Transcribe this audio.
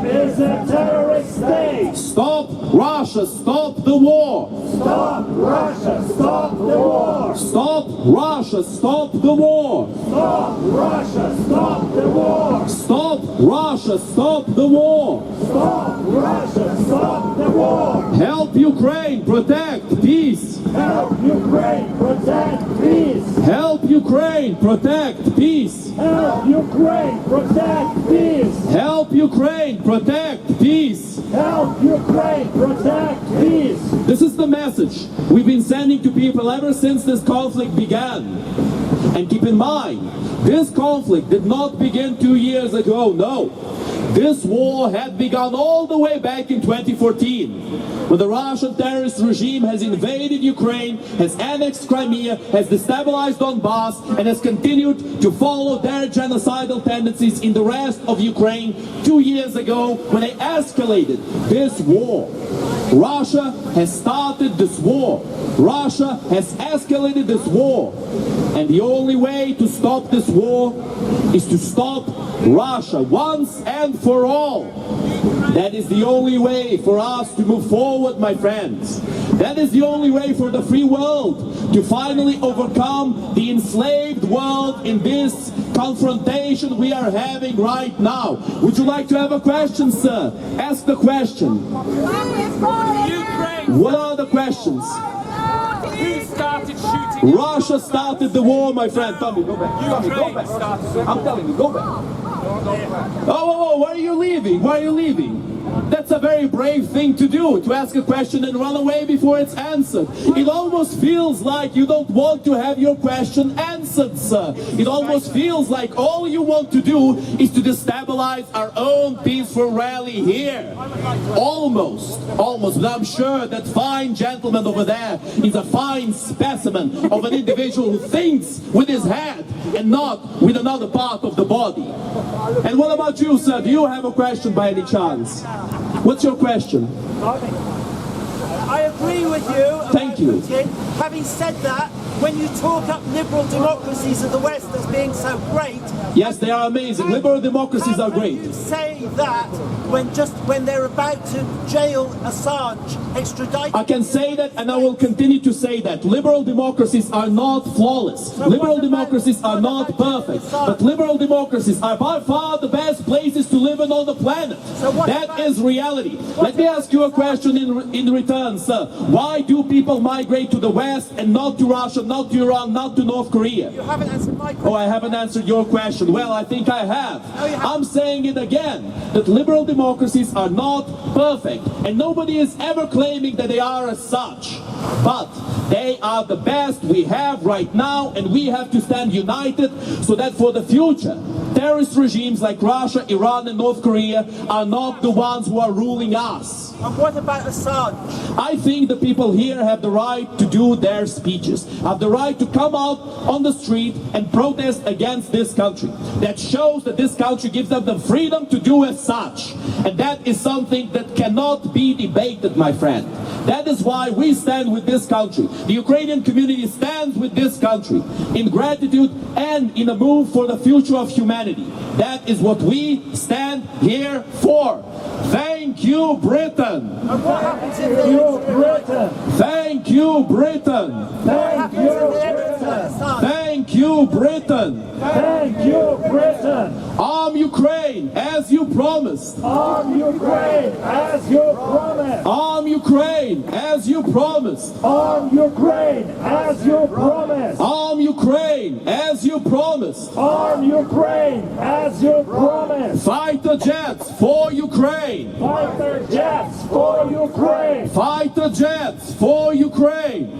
is a terrorist state. Stop Russia, stop the war. Stop Russia, stop the war. Stop Russia, stop the war. Stop Russia, stop the war. Stop Russia, stop the war. Stop Russia, stop the war. Help Ukraine, protect peace. Help Ukraine, protect peace. Help Ukraine, protect peace. Help Ukraine, protect peace. Help Ukraine, protect peace. Help Ukraine, protect peace. This is the message we've been sending to people ever since this conflict began. And keep in mind, this conflict did not begin 2 years ago, no. This war had begun all the way back in 2014, when the Russian terrorist regime has invaded Ukraine, has annexed Crimea, has destabilized Donbass, and has continued to follow their genocidal tendencies in the rest of Ukraine 2 years ago, when they escalated this war. Russia has started this war. Russia has escalated this war. And the only way to stop this war is to stop Russia once and for all. That is the only way for us to move forward, my friends. That is the only way for the free world to finally overcome the enslaved world in this confrontation we are having right now. Would you like to have a question, sir? Ask the question. What are the questions? Who started shooting? Russia started the war, my friend. Tommy, go back. Tommy, go back. I'm telling you, go back. Oh, why are you leaving? Why are you leaving? That's a very brave thing to do, to ask a question and run away before it's answered. It almost feels like you don't want to have your question answered, sir. It almost feels like all you want to do is to destabilize our own peaceful rally here. Almost. But I'm sure that fine gentleman over there is a fine specimen of an individual who thinks with his head and not with another part of the body. And what about you, sir? Do you have a question by any chance? What's your question? I agree with you about Thank you. Putin. Having said that, when you talk up liberal democracies of the West as being so great, yes, they are amazing. Liberal democracies are great. How can you say that when they're about to jail Assange, extradite? I can say that, and I will continue to say that. Liberal democracies are not flawless. Liberal democracies are not perfect. But liberal democracies are by far the best places to live in on the planet. That is reality. Let me ask you a question in return, sir. Why do people migrate to the West and not to Russia, not to Iran, not to North Korea? You haven't answered my question. Oh, I haven't answered your question. Well, I think I have. I'm saying it again, that liberal democracies are not perfect, and nobody is ever claiming that they are as such. But they are the best we have right now, and we have to stand united so that for the future, terrorist regimes like Russia, Iran, and North Korea are not the ones who are ruling us. And what about Assange? I think the people here have the right to do their speeches, have the right to come out on the street and protest against this country. That shows that this country gives them the freedom to do as such. And that is something that cannot be debated, my friend. That is why we stand with this country. The Ukrainian community stands with this country in gratitude and in a move for the future of humanity. That is what we stand here for. Thank you, Britain. And what happens in Thank you, Britain. Thank you, Britain. Thank you, Britain. Thank you, Britain. Thank you, Britain. Arm Ukraine as you promised. Arm Ukraine as you promised. Arm Ukraine as you promised. Arm Ukraine as you promised. Arm Ukraine as you promised. Arm Ukraine as you promised. Fighter jets for Ukraine. Fighter jets for Ukraine. Fighter jets for Ukraine.